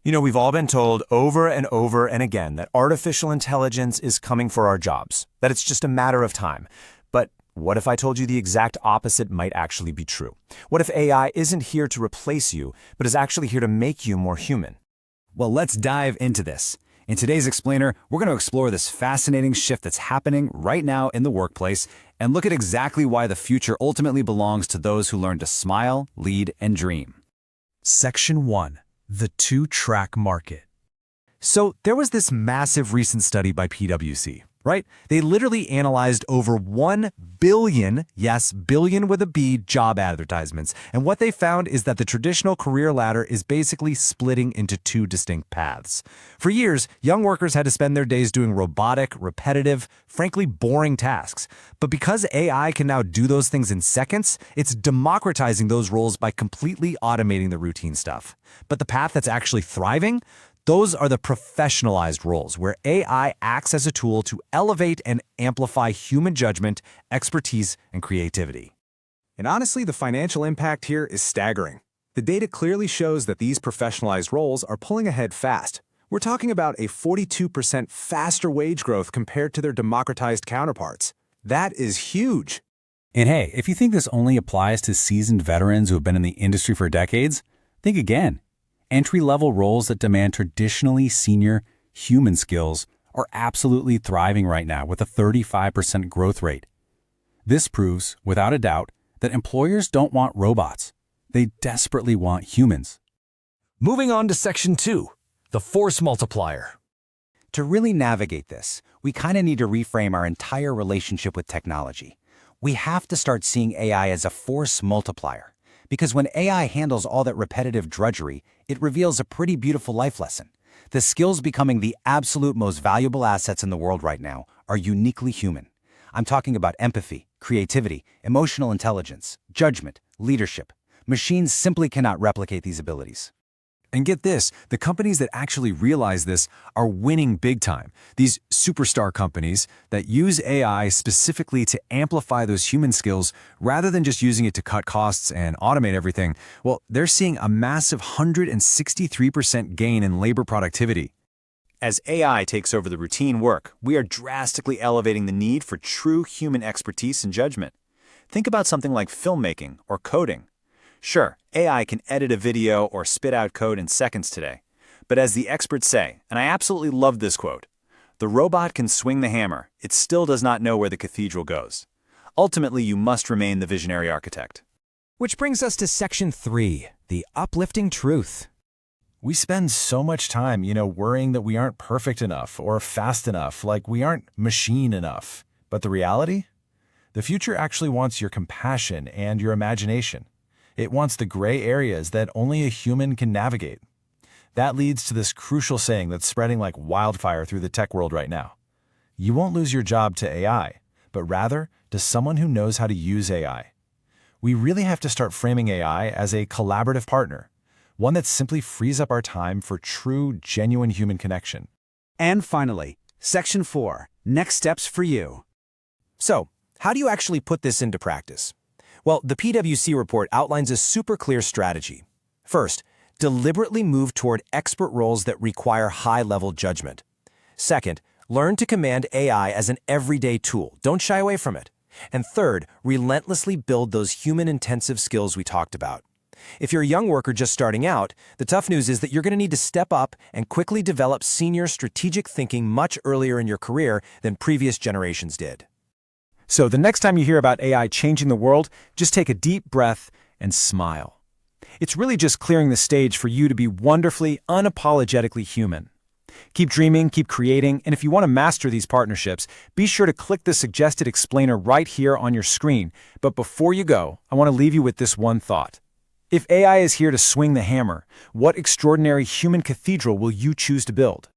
We've all been told over and over and again that artificial intelligence is coming for our jobs, that it's just a matter of time. But what if I told you the exact opposite might actually be true? What if AI isn't here to replace you, but is actually here to make you more human? Well, let's dive into this. In today's Explainer, we're going to explore this fascinating shift that's happening right now in the workplace and look at exactly why the future ultimately belongs to those who learn to smile, lead, and dream. Section 1. The two-track market. So there was this massive recent study by PwC, right? They literally analyzed over 1 billion, yes, billion with a B, job advertisements. And what they found is that the traditional career ladder is basically splitting into two distinct paths. For years, young workers had to spend their days doing robotic, repetitive, frankly boring tasks. But because AI can now do those things in seconds, it's democratizing those roles by completely automating the routine stuff. But the path that's actually thriving? Those are the professionalized roles, where AI acts as a tool to elevate and amplify human judgment, expertise, and creativity. And honestly, the financial impact here is staggering. The data clearly shows that these professionalized roles are pulling ahead fast. We're talking about a 42% faster wage growth compared to their democratized counterparts. That is huge. And hey, if you think this only applies to seasoned veterans who have been in the industry for decades, think again. Entry-level roles that demand traditionally senior human skills are absolutely thriving right now with a 35% growth rate. This proves, without a doubt, that employers don't want robots. They desperately want humans. Moving on to Section 2. The force multiplier. To really navigate this, we kind of need to reframe our entire relationship with technology. We have to start seeing AI as a force multiplier. Because when AI handles all that repetitive drudgery, it reveals a pretty beautiful life lesson. The skills becoming the absolute most valuable assets in the world right now are uniquely human. I'm talking about empathy, creativity, emotional intelligence, judgment, leadership. Machines simply cannot replicate these abilities. And get this, the companies that actually realize this are winning big time. These superstar companies that use AI specifically to amplify those human skills rather than just using it to cut costs and automate everything, well, they're seeing a massive 163% gain in labor productivity. As AI takes over the routine work, we are drastically elevating the need for true human expertise and judgment. Think about something like filmmaking or coding. Sure, AI can edit a video or spit out code in seconds today. But as the experts say, and I absolutely love this quote, "The robot can swing the hammer, it still does not know where the cathedral goes." Ultimately, you must remain the visionary architect. Which brings us to Section 3. The uplifting truth. We spend so much time, worrying that we aren't perfect enough or fast enough, like we aren't machine enough. But the reality? The future actually wants your compassion and your imagination. It wants the gray areas that only a human can navigate. That leads to this crucial saying that's spreading like wildfire through the tech world right now. You won't lose your job to AI, but rather to someone who knows how to use AI. We really have to start framing AI as a collaborative partner, one that simply frees up our time for true, genuine human connection. And finally, Section 4. Next steps for you. So, how do you actually put this into practice? Well, the PwC report outlines a super clear strategy. First, deliberately move toward expert roles that require high-level judgment. Second, learn to command AI as an everyday tool. Don't shy away from it. And third, relentlessly build those human-intensive skills we talked about. If you're a young worker just starting out, the tough news is that you're going to need to step up and quickly develop senior strategic thinking much earlier in your career than previous generations did. So the next time you hear about AI changing the world, just take a deep breath and smile. It's really just clearing the stage for you to be wonderfully, unapologetically human. Keep dreaming, keep creating, and if you want to master these partnerships, be sure to click the suggested explainer right here on your screen. But before you go, I want to leave you with this one thought. If AI is here to swing the hammer, what extraordinary human cathedral will you choose to build?